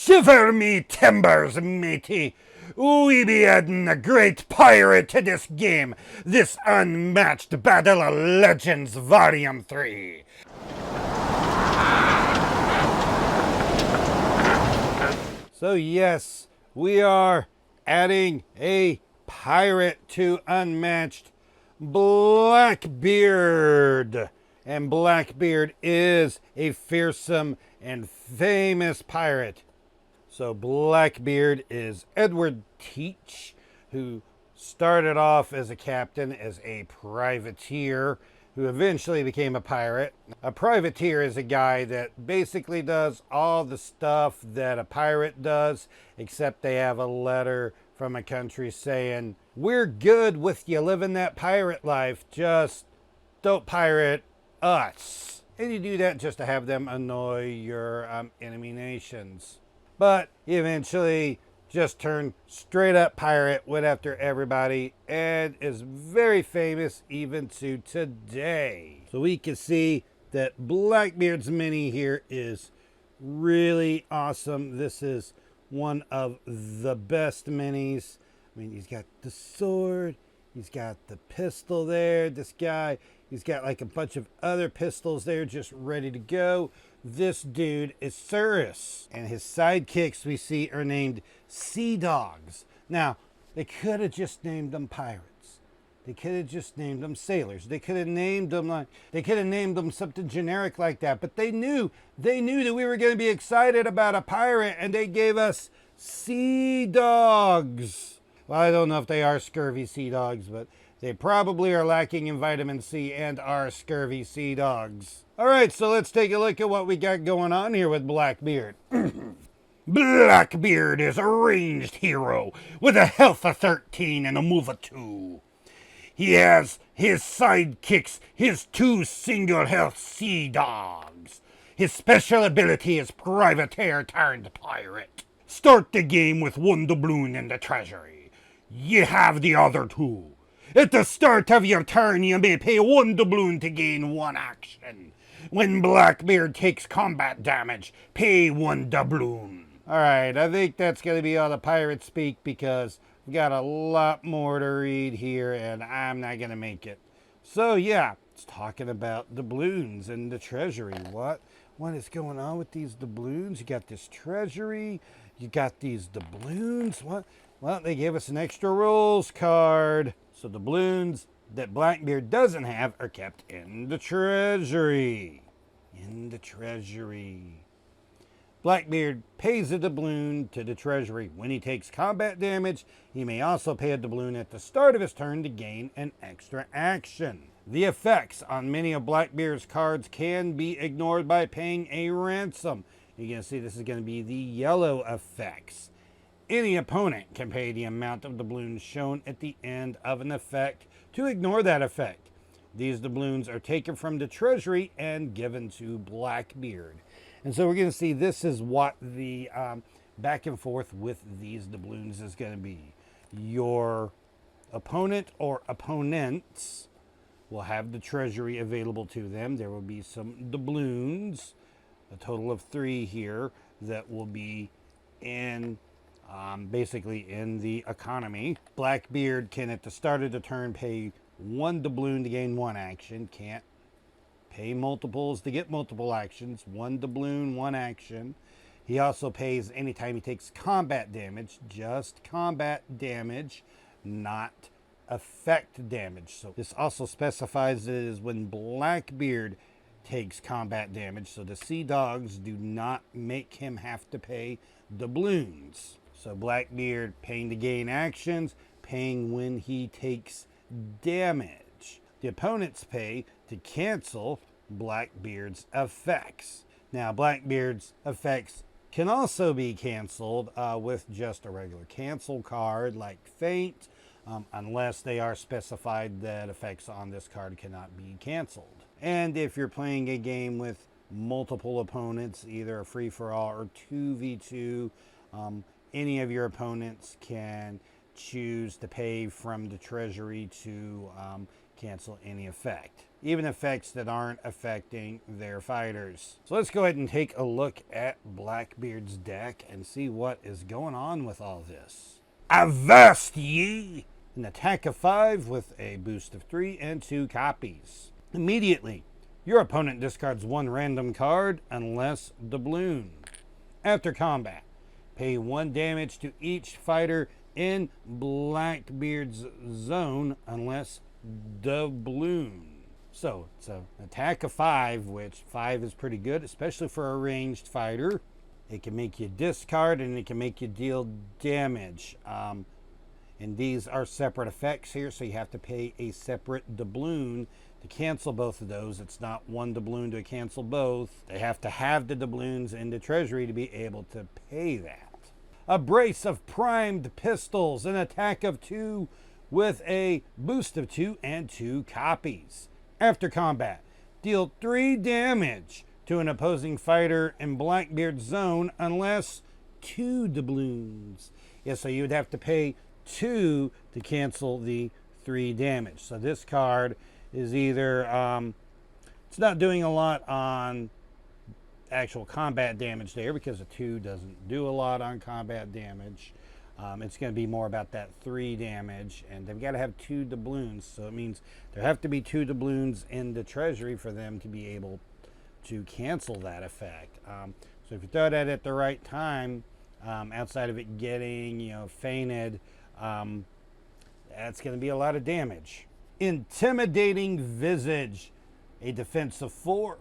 Shiver me timbers, matey. We be adding a great pirate to this game, this Unmatched Battle of Legends Volume 3. So yes, we are adding a pirate to Unmatched, Blackbeard. And Blackbeard is a fearsome and famous pirate. So Blackbeard is Edward Teach, who started off as a captain, as a privateer, who eventually became a pirate. A privateer is a guy that basically does all the stuff that a pirate does, except they have a letter from a country saying, we're good with you living that pirate life, just don't pirate us. And you do that just to have them annoy your enemy nations. But eventually just turned straight up pirate, went after everybody, and is very famous even to today. So we can see that Blackbeard's mini here is really awesome. This is one of the best minis. I mean, he's got the sword, he's got the pistol there. This guy, he's got like a bunch of other pistols there just ready to go. This dude is Scourge, and his sidekicks we see are named Sea Dogs. Now, they could have just named them pirates. They could have just named them sailors. They could have named them something generic like that. But they knew that we were going to be excited about a pirate, and they gave us Sea Dogs. Well, I don't know if they are scurvy sea dogs, but they probably are lacking in vitamin C and are scurvy sea dogs. All right, so let's take a look at what we got going on here with Blackbeard. Blackbeard is a ranged hero with a health of 13 and a move of 2. He has his sidekicks, his 2 single health sea dogs. His special ability is privateer turned pirate. Start the game with 1 doubloon in the treasury. You have the other 2. At the start of your turn, you may pay 1 doubloon to gain 1 action. When Blackbeard takes combat damage, pay 1 doubloon. Alright, I think that's going to be all the pirate speak because we got a lot more to read here and I'm not going to make it. So yeah, it's talking about doubloons and the treasury. What is going on with these doubloons? You got this treasury, you got these doubloons. What? Well, they gave us an extra rules card. So the doubloons that Blackbeard doesn't have are kept in the treasury. Blackbeard pays a doubloon to the treasury when he takes combat damage. He may also pay a doubloon at the start of his turn to gain an extra action. The effects on many of Blackbeard's cards can be ignored by paying a ransom. You can see this is going to be the yellow effects. Any opponent can pay the amount of doubloons shown at the end of an effect to ignore that effect. These doubloons are taken from the treasury and given to Blackbeard. And so we're going to see this is what the back and forth with these doubloons is going to be. Your opponent or opponents will have the treasury available to them. There will be some doubloons, a total of 3 here, that will be in basically in the economy. Blackbeard can at the start of the turn pay 1 doubloon to gain 1 action. Can't pay multiples to get multiple actions. 1 doubloon, 1 action. He also pays anytime he takes combat damage, just combat damage, not effect damage. So this also specifies it is when Blackbeard takes combat damage. So the Sea Dogs do not make him have to pay doubloons. So Blackbeard paying to gain actions, paying when he takes damage. The opponents pay to cancel Blackbeard's effects. Now Blackbeard's effects can also be canceled with just a regular cancel card like Feint, unless they are specified that effects on this card cannot be canceled. And if you're playing a game with multiple opponents, either a free-for-all or 2v2, any of your opponents can choose to pay from the treasury to cancel any effect, even effects that aren't affecting their fighters. So let's go ahead and take a look at Blackbeard's deck and see what is going on with all this. Avast ye! An attack of 5 with a boost of 3 and 2 copies. Immediately, your opponent discards 1 random card unless doubloon. After combat, pay 1 damage to each fighter in Blackbeard's zone unless doubloon. So it's an attack of 5, which 5 is pretty good, especially for a ranged fighter. It can make you discard and it can make you deal damage. And these are separate effects here, so you have to pay a separate doubloon to cancel both of those. It's not 1 doubloon to cancel both. They have to have the doubloons in the treasury to be able to pay that. A brace of primed pistols, an attack of 2 with a boost of 2 and 2 copies. After combat, deal 3 damage to an opposing fighter in Blackbeard's zone unless 2 doubloons. Yeah, so you would have to pay 2 to cancel the 3 damage. So this card is either, it's not doing a lot on actual combat damage there because a 2 doesn't do a lot on combat damage. It's going to be more about that 3 damage, and they've got to have 2 doubloons, so it means there have to be 2 doubloons in the treasury for them to be able to cancel that effect. So if you throw that at the right time, outside of it getting, fainted, that's going to be a lot of damage. Intimidating Visage, a defense of 4,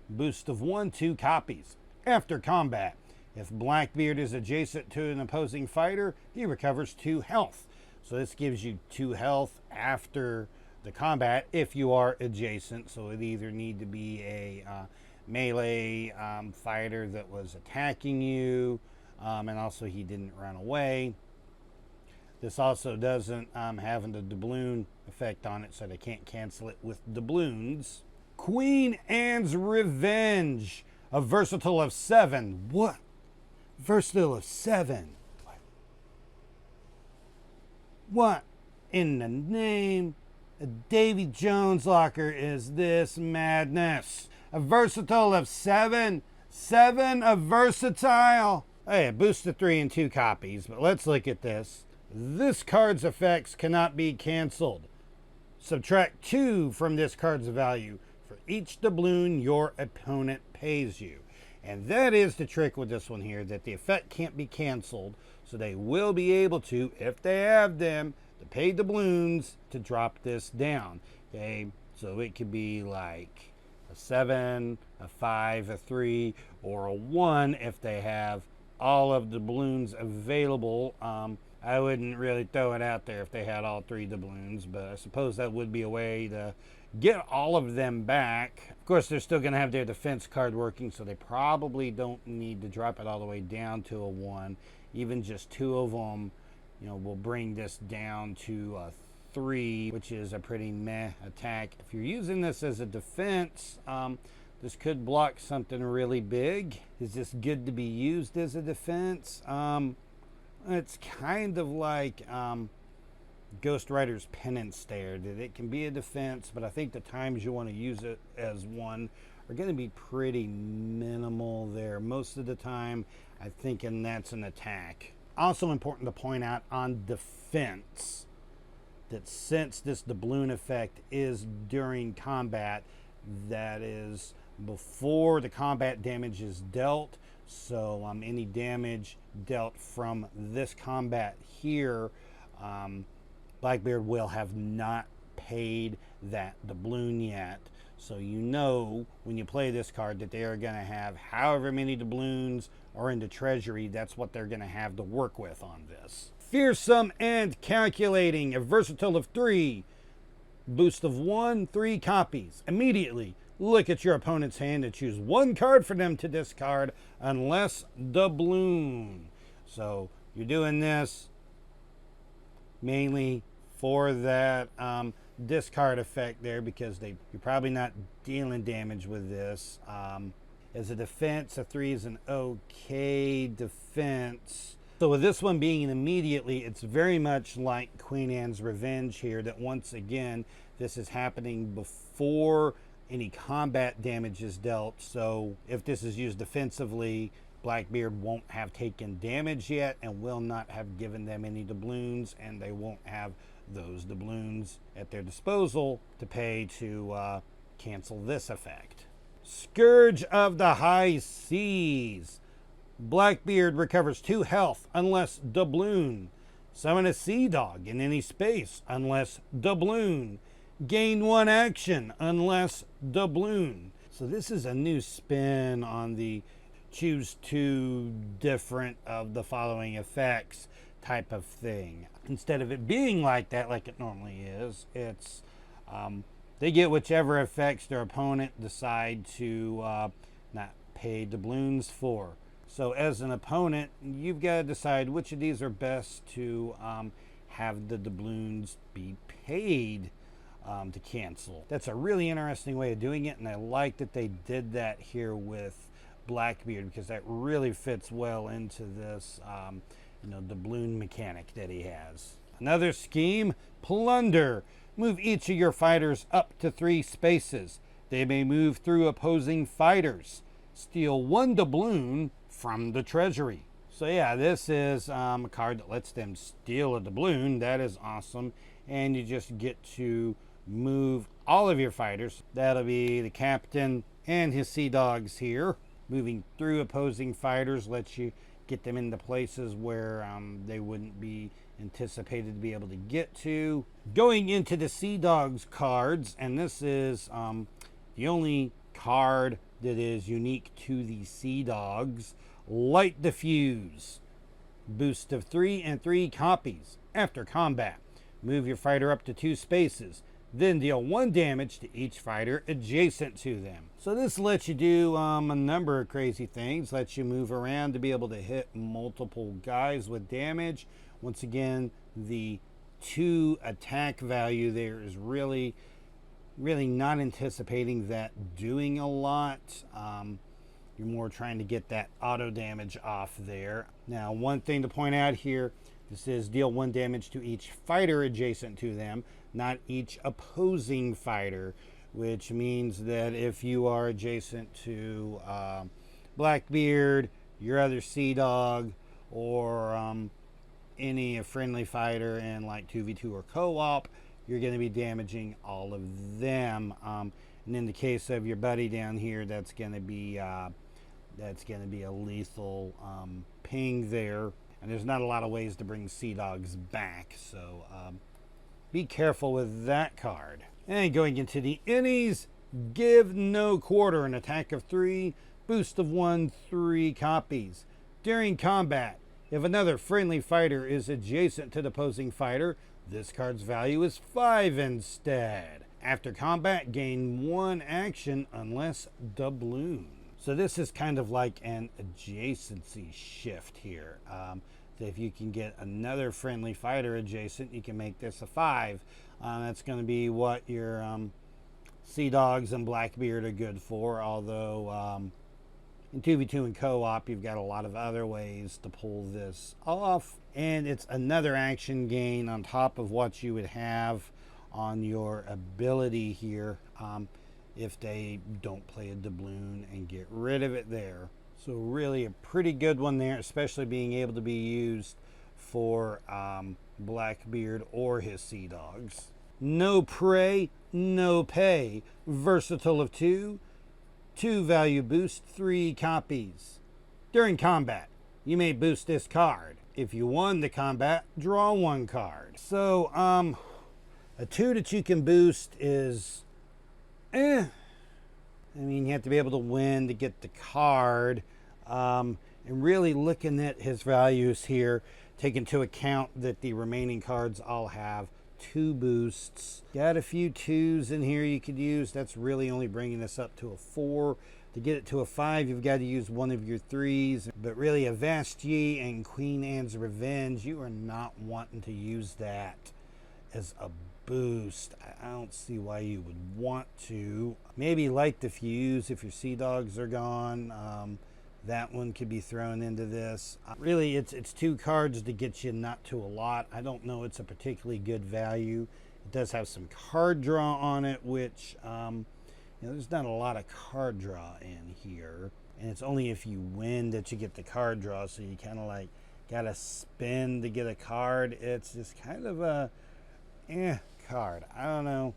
boost of 1, 2 copies. After combat, if Blackbeard is adjacent to an opposing fighter, he recovers 2 health. So this gives you 2 health after the combat if you are adjacent. So it either need to be a melee fighter that was attacking you, and also he didn't run away. This also doesn't have a doubloon effect on it, so they can't cancel it with doubloons. Queen Anne's Revenge, a versatile of 7. What? Versatile of 7? What in the name of Davy Jones locker is this madness? A versatile of 7? 7 of versatile? Hey, a boost of 3 and 2 copies, but let's look at this. This card's effects cannot be canceled. Subtract 2 from this card's value for each doubloon your opponent pays you. And that is the trick with this one here, that the effect can't be canceled, so they will be able to, if they have them, to pay doubloons to drop this down. Okay, so it could be like a 7, a 5, a 3, or a 1 if they have all of the doubloons available. I wouldn't really throw it out there if they had all 3 doubloons, but I suppose that would be a way to get all of them back. Of course, they're still going to have their defense card working, so they probably don't need to drop it all the way down to a 1. Even just 2 of them, will bring this down to a 3, which is a pretty meh attack. If you're using this as a defense, this could block something really big. Is this good to be used as a defense? It's kind of like Ghost Rider's Penance there, that it can be a defense, but I think the times you want to use it as one are going to be pretty minimal there. Most of the time, I'm thinking that's an attack. Also important to point out on defense that since this doubloon effect is during combat, that is before the combat damage is dealt. So any damage dealt from this combat here, Blackbeard will have not paid that doubloon yet. So when you play this card that they are going to have however many doubloons are in the treasury, that's what they're going to have to work with on this. Fearsome and Calculating, a versatile of 3, boost of 1, 3 copies. Immediately look at your opponent's hand and choose 1 card for them to discard unless doubloon. So you're doing this mainly for that discard effect there, because you're probably not dealing damage with this. As a defense, a 3 is an okay defense. So with this one being immediately, it's very much like Queen Anne's Revenge here, that once again, This is happening before any combat damage is dealt. So if this is used defensively, Blackbeard won't have taken damage yet and will not have given them any doubloons, and they won't have those doubloons at their disposal to pay to cancel this effect. Scourge of the High Seas. Blackbeard recovers 2 health unless doubloon. Summon a sea dog in any space unless doubloon. Gain 1 action unless doubloon. So this is a new spin on the choose 2 different of the following effects type of thing. Instead of it being like that, like it normally is, it's they get whichever effects their opponent decide to not pay doubloons for. So as an opponent, you've got to decide which of these are best to have the doubloons be paid to cancel. That's a really interesting way of doing it, and I like that they did that here with Blackbeard, because that really fits well into this doubloon mechanic that he has. Another scheme, Plunder. Move each of your fighters up to 3 spaces. They may move through opposing fighters. Steal 1 doubloon from the treasury. So yeah, this is a card that lets them steal a doubloon. That is awesome. And you just get to move all of your fighters. That'll be the captain and his sea dogs here. Moving through opposing fighters lets you get them into places where they wouldn't be anticipated to be able to get to. Going into the Sea Dogs cards, and this is the only card that is unique to the Sea Dogs. Light Diffuse. Boost of 3 and 3 copies. After combat, move your fighter up to 2 spaces. Then deal 1 damage to each fighter adjacent to them. So this lets you do a number of crazy things. Lets you move around to be able to hit multiple guys with damage. Once again, the 2 attack value there is really not anticipating that doing a lot. You're more trying to get that auto damage off there. Now, one thing to point out here, this is deal 1 damage to each fighter adjacent to them, not each opposing fighter, which means that if you are adjacent to Blackbeard, your other Sea Dog, or any friendly fighter in like 2v2 or co-op, you're going to be damaging all of them. And in the case of your buddy down here, that's going to be a lethal ping there. And there's not a lot of ways to bring Sea Dogs back, so be careful with that card. And going into the innies, give no quarter, an attack of 3, boost of 1, 3 copies. During combat, if another friendly fighter is adjacent to the opposing fighter, this card's value is 5 instead. After combat, gain 1 action unless doubloon. So this is kind of like an adjacency shift here. If you can get another friendly fighter adjacent, you can make this a 5. That's going to be what your Sea Dogs and Blackbeard are good for, although in 2v2 and co-op, you've got a lot of other ways to pull this off. And it's another action gain on top of what you would have on your ability here if they don't play a doubloon and get rid of it there. So really a pretty good one there, especially being able to be used for Blackbeard or his Sea Dogs. No prey, no pay. Versatile of 2. 2 value boost, 3 copies. During combat, you may boost this card. If you won the combat, draw 1 card. So a 2 that you can boost is I mean, you have to be able to win to get the card. And really looking at his values here, take into account that the remaining cards all have 2 boosts. Got a few 2s in here you could use. That's really only bringing this up to a 4. To get it to a 5, you've got to use one of your 3s. But really, a Vashti and Queen Anne's Revenge, you are not wanting to use that as a boost. I don't see why you would want to. Maybe Light Diffuse if your Sea Dogs are gone. That one could be thrown into this. Really, it's 2 cards to get you not to a lot. I don't know it's a particularly good value It does have some card draw on it, which there's not a lot of card draw in here. And it's only if you win that you get the card draw, so you kind of like gotta spin to get a card. It's just kind of a card. I don't know.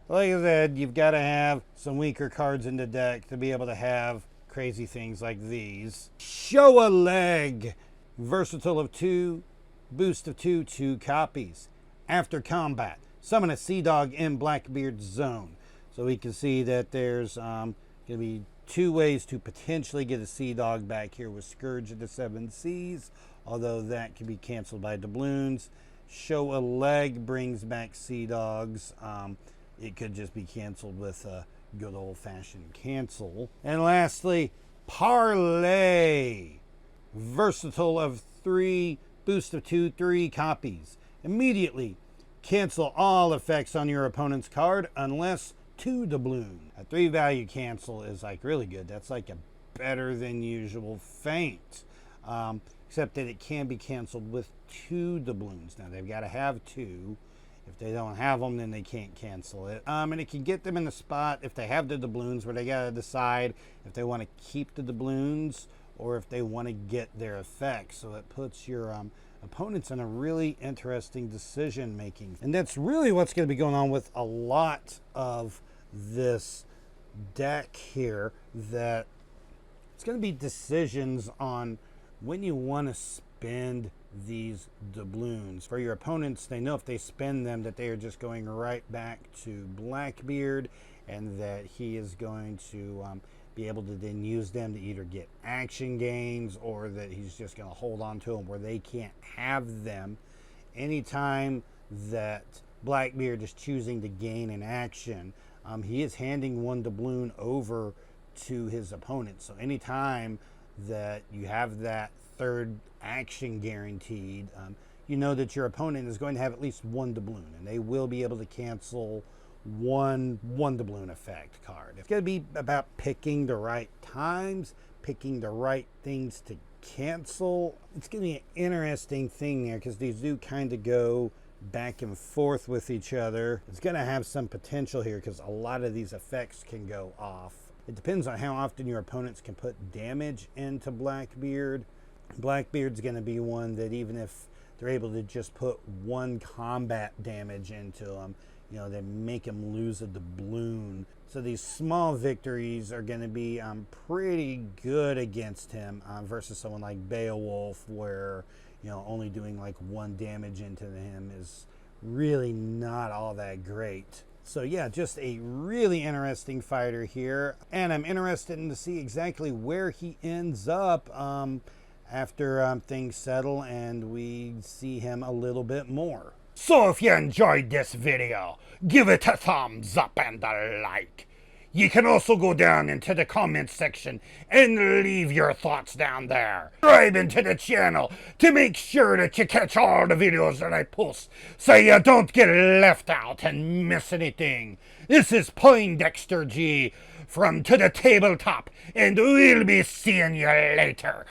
Like I said, you've got to have some weaker cards in the deck to be able to have crazy things like these. Show a leg. Versatile of 2, boost of 2, 2 copies. After combat, summon a Sea Dog in Blackbeard's zone. So we can see that there's going to be 2 ways to potentially get a Sea Dog back here with Scourge of the 7 Seas, although that can be canceled by doubloons. Show a leg brings back Sea Dogs. It could just be canceled with a good old-fashioned cancel. And lastly, Parley. Versatile of 3, boost of 2, 3 copies. Immediately cancel all effects on your opponent's card unless 2 doubloon. A 3 value cancel is like really good. That's like a better than usual feint. Except that it can be canceled with 2 doubloons. Now they've got to have 2. If they don't have them, then they can't cancel it. And it can get them in the spot if they have the doubloons where they got to decide if they want to keep the doubloons or if they want to get their effects. So it puts your opponents in a really interesting decision making. And that's really what's going to be going on with a lot of this deck here, that it's going to be decisions on when you want to spend these doubloons. For your opponents, they know if they spend them that they are just going right back to Blackbeard, and that he is going to be able to then use them to either get action gains, or that he's just going to hold on to them where they can't have them. Anytime that Blackbeard is choosing to gain an action, he is handing 1 doubloon over to his opponent. So anytime that you have that 3rd action guaranteed, you know that your opponent is going to have at least 1 doubloon, and they will be able to cancel one doubloon effect card. It's going to be about picking the right times, picking the right things to cancel. It's going to be an interesting thing there because these do kind of go back and forth with each other. It's going to have some potential here because a lot of these effects can go off. It depends on how often your opponents can put damage into Blackbeard. Blackbeard's going to be one that even if they're able to just put 1 combat damage into them, they make him lose a doubloon. So these small victories are going to be pretty good against him versus someone like Beowulf, where only doing like 1 damage into him is really not all that great. So yeah, just a really interesting fighter here, and I'm interested to see exactly where he ends up after things settle and we see him a little bit more. So if you enjoyed this video, give it a thumbs up and a like. You can also go down into the comments section and leave your thoughts down there. Subscribe into the channel to make sure that you catch all the videos that I post, so you don't get left out and miss anything. This is Poindexter G from To The Tabletop, and we'll be seeing you later.